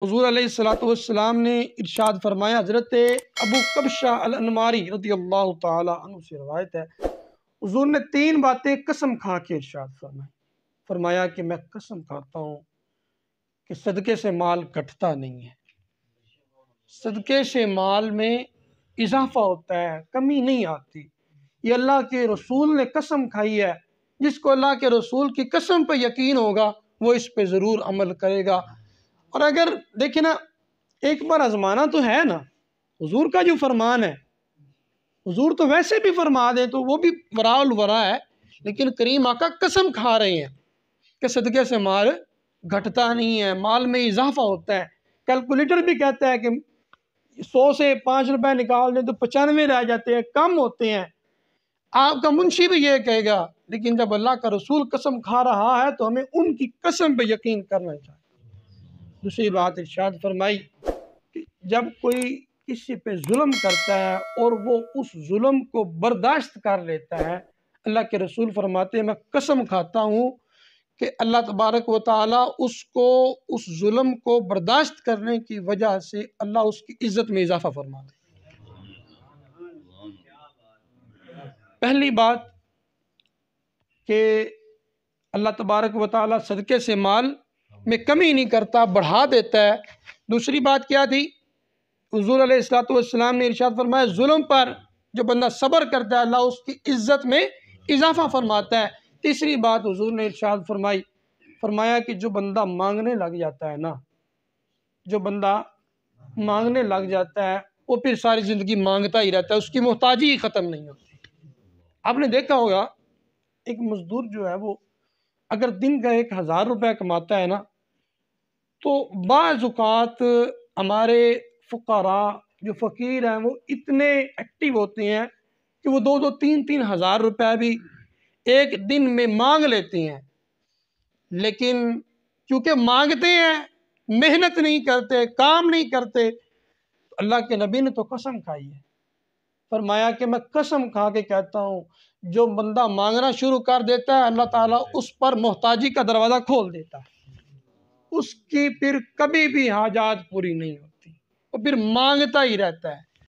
हुज़ूर अलैहिस्सलातु वस्सलाम ने इरशाद फरमाया, हज़रत अबू कबशा अल-अनमारी रज़ियल्लाहु ताला अन्हु से रवायत है, हुज़ूर ने 3 बातें कसम खा के इरशाद फरमाया कि मैं कसम खाता हूँ कि सदक़े से माल घटता नहीं है, सदक़े से माल में इजाफ़ा होता है, कमी नहीं आती। ये अल्लाह के रसूल ने कसम खाई है। जिसको अल्लाह के रसूल की कसम पर यकीन होगा वो इस पे ज़रूर अमल करेगा। और अगर देखें ना, एक बार आजमाना तो है ना, हुजूर का जो फरमान है, हुजूर तो वैसे भी फरमा दें तो वो भी वराउल वरा है, लेकिन करीम आका कसम खा रहे हैं कि सदक़े से माल घटता नहीं है, माल में इजाफा होता है। कैलकुलेटर भी कहता है कि 100 से 5 रुपए निकाल दें तो 95 रह जाते हैं, कम होते हैं। आपका मुंशी भी ये कहेगा, लेकिन जब अल्लाह का रसूल कसम खा रहा है तो हमें उनकी कसम पे यकीन करना चाहिए। दूसरी बात इरशाद फरमाई कि जब कोई किसी पे जुल्म करता है और वो उस जुल्म को बर्दाश्त कर लेता है, अल्लाह के रसूल फरमाते हैं मैं कसम खाता हूँ कि अल्लाह तबारक व तआला उसको उस जुल्म को बर्दाश्त करने की वजह से अल्लाह उसकी इज़्ज़त में इजाफा फरमा दे। पहली बात कि अल्लाह तबारक व तआला सदक़े से माल में कमी नहीं करता, बढ़ा देता है। दूसरी बात क्या थी? हुज़ूर अलैहिस्सलातु वस्सलाम ने इरशाद फरमाया, जुल्म पर जो बंदा सब्र करता है अल्लाह उसकी इज़्ज़त में इजाफा फरमाता है। तीसरी बात हुज़ूर ने इरशाद फरमाया कि जो बंदा मांगने लग जाता है ना, जो बंदा मांगने लग जाता है वो फिर सारी ज़िंदगी मांगता ही रहता है, उसकी मोहताजी ही ख़त्म नहीं होती। आपने देखा होगा एक मजदूर जो है वो अगर दिन का 1000 रुपये कमाता है ना, तो बाज़ औक़ात हमारे फ़ुक़रा जो फ़कीर हैं वो इतने एक्टिव होते हैं कि वो 2-2 3-3 हज़ार रुपये भी एक दिन में मांग लेते हैं। लेकिन क्योंकि मांगते हैं, मेहनत नहीं करते, काम नहीं करते, तो अल्लाह के नबी ने तो कसम खाई है, फरमाया कि मैं कसम खा के कहता हूँ जो बंदा मांगना शुरू कर देता है अल्लाह ताला उस पर मोहताजी का दरवाज़ा खोल देता है, उसकी फिर कभी भी हाजात पूरी नहीं होती, वो फिर मांगता ही रहता है।